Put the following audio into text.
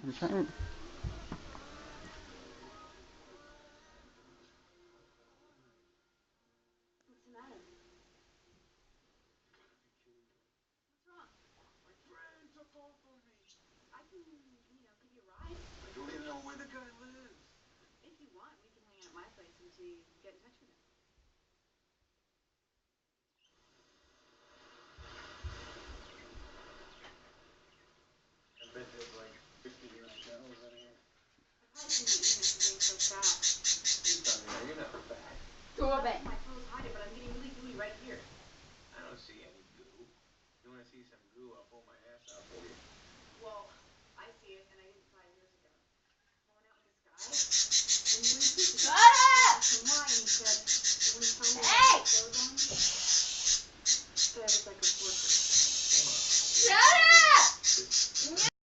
I'm trying. What's the matter? What's wrong? My friend took off on me. I can, give you a ride. I don't even know where the guy lives. If you want, we can hang out at my place until you get in touch with him. I bet there's like 50 grand shells in here. I probably shouldn't be eating something so fast. You're not fat. Go away. My clothes hide it, but I'm getting really gooey right here. I don't see any goo. You want to see some goo, I'll pull my ass out for you. Well, I see it, and I didn't 5 years ago. I went out with this guy, and he went to shut up! Some wine, and he said, when he told me to put clothes on,